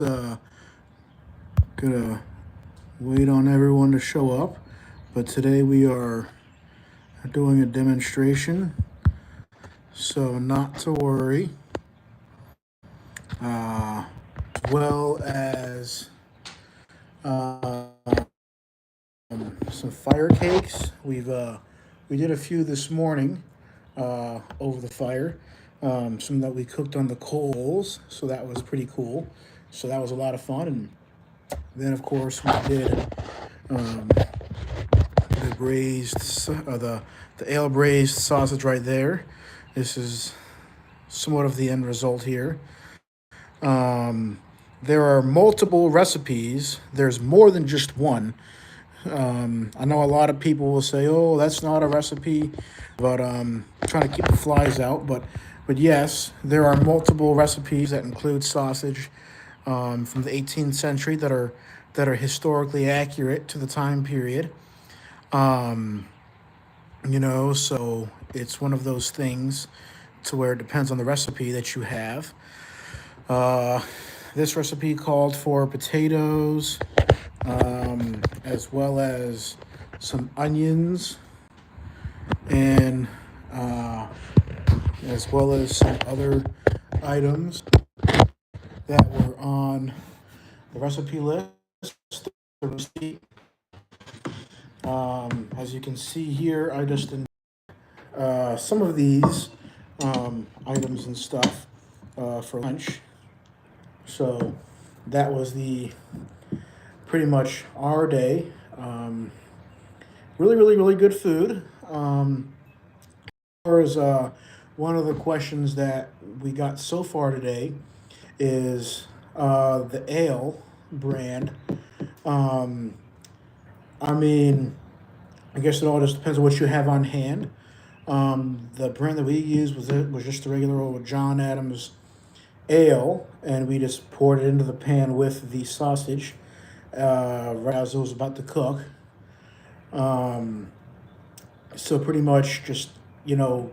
uh, gonna wait on everyone to show up, but today we are doing a demonstration, so not to worry. As well as uh, some fire cakes. We did a few this morning over the fire. Some that we cooked on the coals, so that was pretty cool. So that was a lot of fun, and then of course we did the the ale braised sausage right there. This is somewhat of the end result here. Um, there are multiple recipes. There's more than just one. I know a lot of people will say, "Oh, that's not a recipe," but trying to keep the flies out. But yes, there are multiple recipes that include sausage from the 18th century that are historically accurate to the time period. Um, so it's one of those things to where it depends on the recipe that you have. Uh, this recipe called for potatoes, as well as some onions, and uh, as well as some other items that were on the recipe list. The receipt. As you can see here, I just some of these items and stuff for lunch. So that was the pretty much our day. Really, really, really good food. As far as one of the questions that we got so far today is the ale brand. Um, I mean, I guess it all just depends on what you have on hand. The brand that we used was just the regular old John Adams ale, and we just poured it into the pan with the sausage right as it was about to cook. Um, so pretty much just you know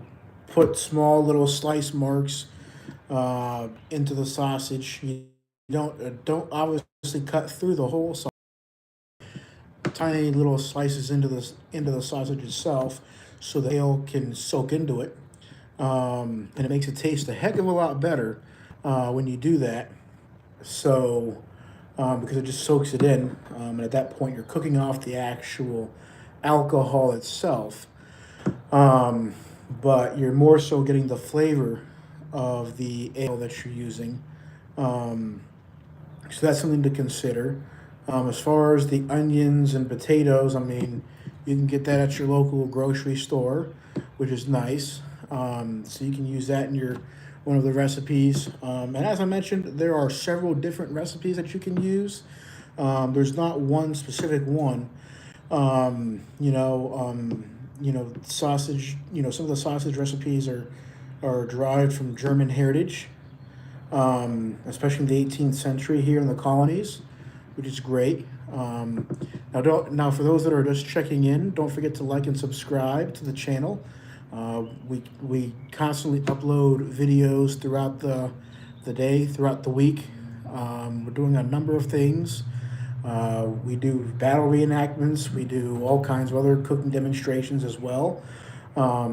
put small little slice marks into the sausage. You don't obviously cut through the whole sausage. Tiny little slices into the sausage itself, so the ale can soak into it, and it makes it taste a heck of a lot better when you do that. So because it just soaks it in, and at that point you're cooking off the actual alcohol itself, um, but you're more so getting the flavor of the ale that you're using. Um, so that's something to consider. As far as the onions and potatoes, I mean, you can get that at your local grocery store, which is nice. So you can use that in your one of the recipes. And as I mentioned, there are several different recipes that you can use. There's not one specific one. Sausage. Some of the sausage recipes are derived from German heritage, especially in the 18th century here in the colonies, which is great. Now for those that are just checking in, don't forget to like and subscribe to the channel. We constantly upload videos throughout the day, throughout the week. We're doing a number of things. We do battle reenactments. We do all kinds of other cooking demonstrations as well.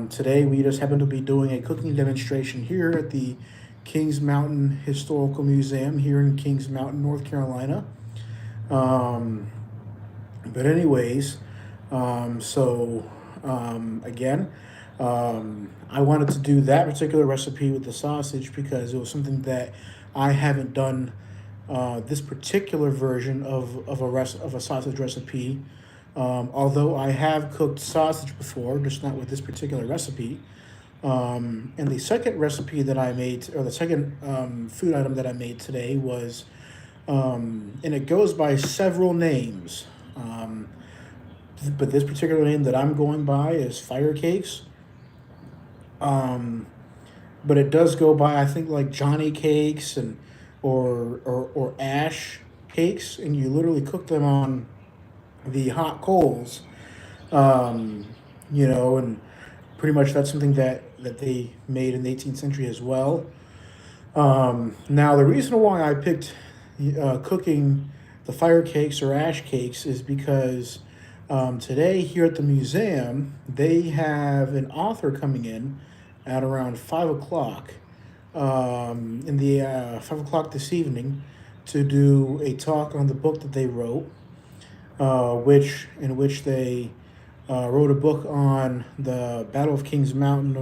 Today, we just happen to be doing a cooking demonstration here at the Kings Mountain Historical Museum here in Kings Mountain, North Carolina. Um, but anyways, again, I wanted to do that particular recipe with the sausage because it was something that I haven't done this particular version of a sausage recipe. Although I have cooked sausage before, just not with this particular recipe. And the second recipe that I made, or the second food item that I made today was, and it goes by several names. But this particular name that I'm going by is fire cakes. Um, but it does go by, I think, like Johnny cakes and or ash cakes, and you literally cook them on the hot coals. Um, and pretty much that's something that they made in the 18th century as well. Now, the reason why I picked cooking the fire cakes or ash cakes is because today here at the museum they have an author coming in at around 5 o'clock in the 5 o'clock this evening to do a talk on the book that they wrote, which they wrote a book on the Battle of Kings Mountain,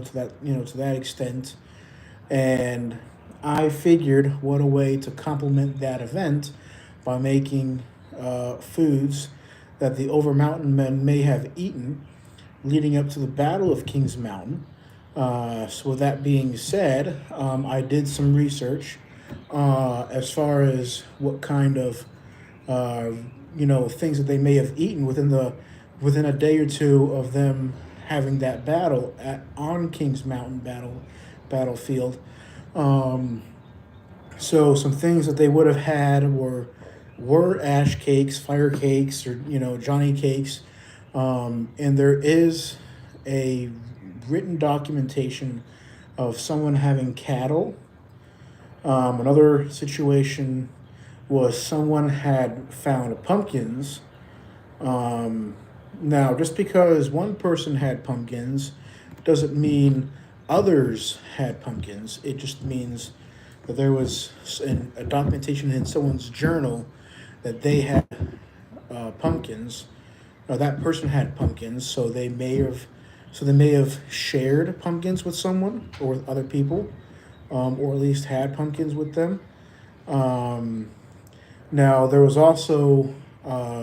to that extent, and I figured what a way to complement that event by making foods that the Over Mountain men may have eaten leading up to the Battle of Kings Mountain. So with that being said, I did some research as far as what kind of uh, things that they may have eaten within a day or two of them having that battle on Kings Mountain battlefield. Um, so some things that they would have had were ash cakes, fire cakes, or Johnny cakes, and there is a written documentation of someone having cattle. Another situation was someone had found pumpkins. Um, Now, just because one person had pumpkins doesn't mean others had pumpkins. It just means that there was a documentation in someone's journal that they had pumpkins. That person had pumpkins, so they may have shared pumpkins with someone or with other people, or at least had pumpkins with them. Um, Now, there was also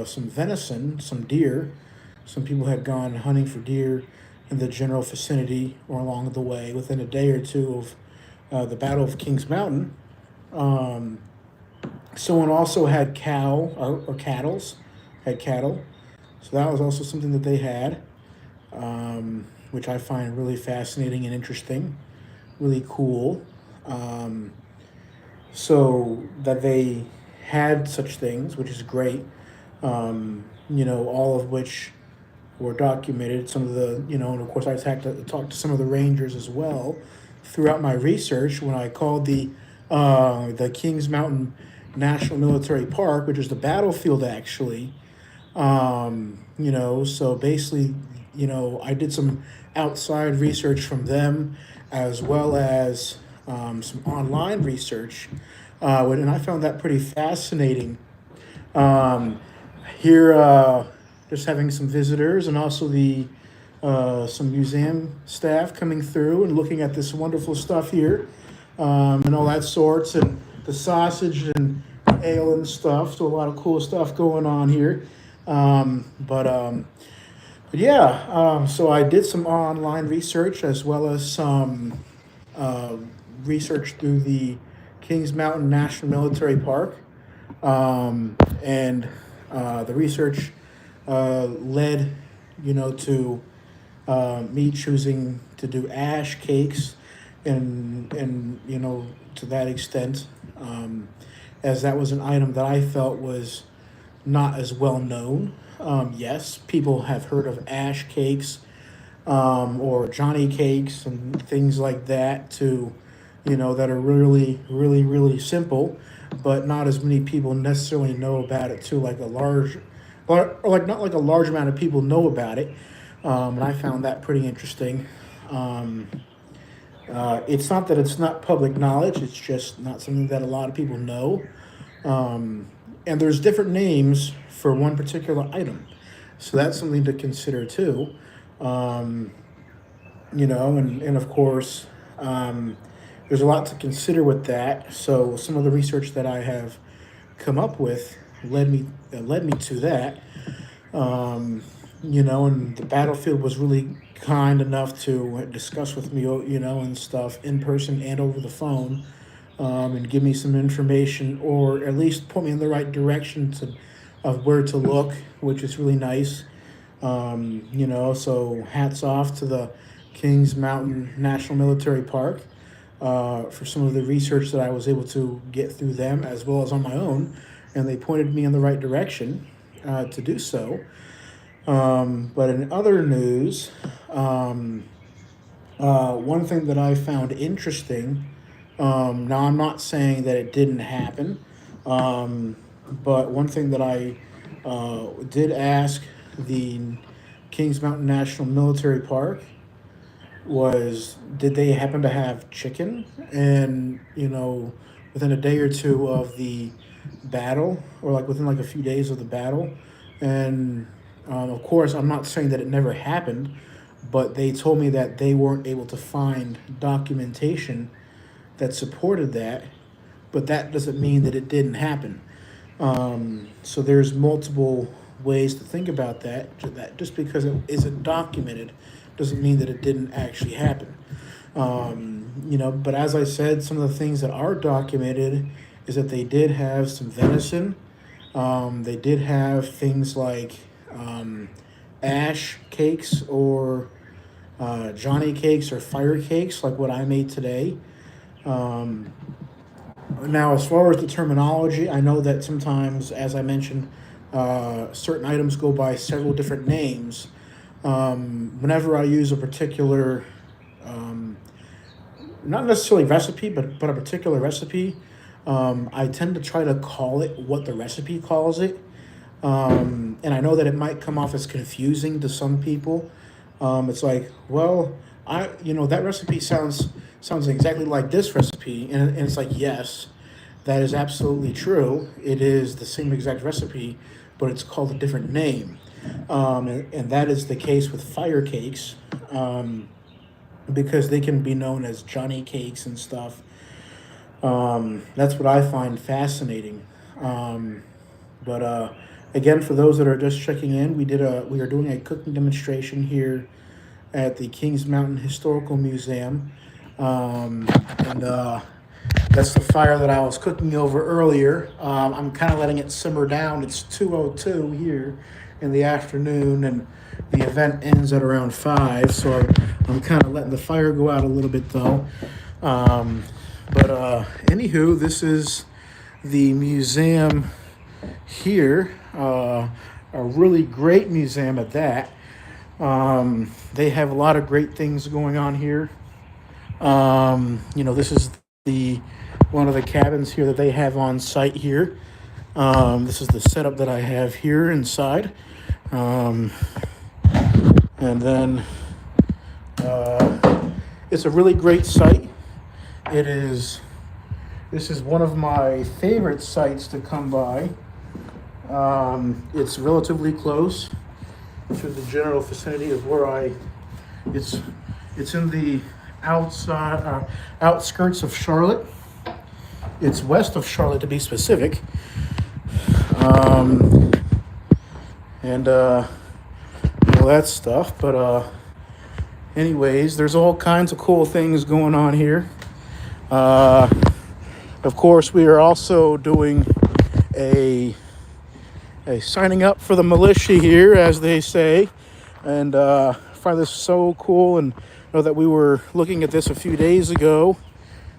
some venison, some deer. Some people had gone hunting for deer in the general vicinity or along the way within a day or two of the Battle of Kings Mountain. Um, Someone also had had cattle. So that was also something that they had, which I find really fascinating and interesting, really cool. Um, so that they had such things, which is great. All of which were documented. Some of the, and of course I had to talk to some of the rangers as well throughout my research when I called the Kings Mountain National Military Park, which is the battlefield actually. So basically, I did some outside research from them as well as some online research, and I found that pretty fascinating. Um, Here, just having some visitors and also the some museum staff coming through and looking at this wonderful stuff here, and all that sorts, and the sausage and ale and stuff. So a lot of cool stuff going on here. But yeah, so I did some online research as well as some uh, research through the Kings Mountain National Military Park, and the research led, to me choosing to do ash cakes, and to that extent, as that was an item that I felt was not as well known. Yes, people have heard of ash cakes, or Johnny cakes and things like that that are really, really, really simple, but not as many people necessarily know about it too, like or like not like a large amount of people know about it. And I found that pretty interesting. Um, it's not that it's not public knowledge; it's just not something that a lot of people know. Um, and there's different names for one particular item, so that's something to consider too. Um, and of course, um, there's a lot to consider with that. So some of the research that I have come up with led me to that. And the battlefield was really kind enough to discuss with me, and stuff in person and over the phone, and give me some information, or at least point me in the right direction of where to look, which is really nice. So hats off to the Kings Mountain National Military Park for some of the research that I was able to get through them as well as on my own, and they pointed me in the right direction to do so. But in other news, one thing that I found interesting, now I'm not saying that it didn't happen, But one thing that I did ask the Kings Mountain National Military Park was, did they happen to have chicken? And within a day or two of the battle, or like within like a few days of the battle, and of course, I'm not saying that it never happened, but they told me that they weren't able to find documentation that supported that. But that doesn't mean that it didn't happen. So there's multiple ways to think about that. That just because it isn't documented doesn't mean that it didn't actually happen. But as I said, some of the things that are documented is that they did have some venison. They did have things like ash cakes or Johnny cakes or fire cakes, like what I made today. Now, as far as the terminology, I know that sometimes, as I mentioned, certain items go by several different names. Whenever I use a particular, not necessarily recipe, but a particular recipe, I tend to try to call it what the recipe calls it. And I know that it might come off as confusing to some people. It's like, well, that recipe sounds exactly like this recipe, and it's like, yes, that is absolutely true. It is the same exact recipe, but it's called a different name, and that is the case with fire cakes, because they can be known as Johnny cakes and stuff. That's what I find fascinating. But again, for those that are just checking in, we are doing a cooking demonstration here at the Kings Mountain Historical Museum, and that's the fire that I was cooking over earlier. I'm kind of letting it simmer down. It's 2:02 here in the afternoon, and the event ends at around 5, so I'm kind of letting the fire go out a little bit though. But anywho, this is the museum here, a really great museum at that. They have a lot of great things going on here. This is one of the cabins here that they have on site here. This is the setup that I have here inside. And then it's a really great site. This is one of my favorite sites to come by. It's relatively close to the general vicinity of where it's in the outskirts of Charlotte. It's west of Charlotte, to be specific. And all that stuff. But anyways, there's all kinds of cool things going on here. Of course, we are also doing a signing up for the militia here, as they say, and I find this so cool. And know that we were looking at this a few days ago,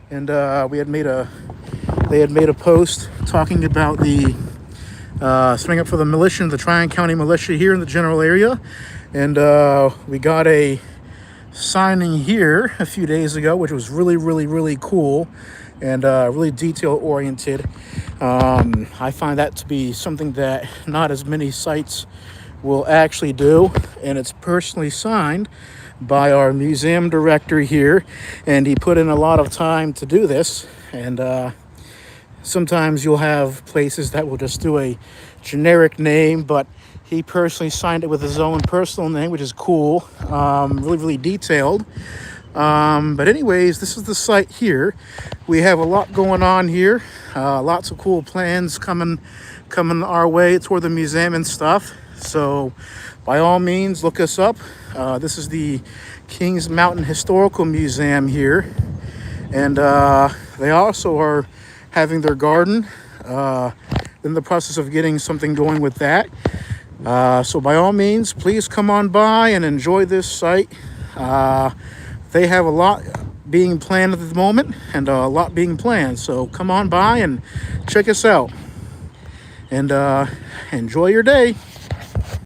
and they had made a post talking about the signing up for the militia, the Tryon County Militia here in the general area, and we got a signing here a few days ago, which was really, really, really cool and really detail oriented. I find that to be something that not as many sites will actually do, and it's personally signed by our museum director here, and he put in a lot of time to do this. And sometimes you'll have places that will just do a generic name, but he personally signed it with his own personal name, which is cool. Really, really detailed. But anyways, this is the site here. We have a lot going on here. Lots of cool plans coming our way toward the museum and stuff. So by all means, look us up. This is the Kings Mountain Historical Museum here. And they also are having their garden, in the process of getting something going with that. So by all means, please come on by and enjoy this site. They have a lot being planned at the moment, and a lot being planned. So come on by and check us out. And enjoy your day.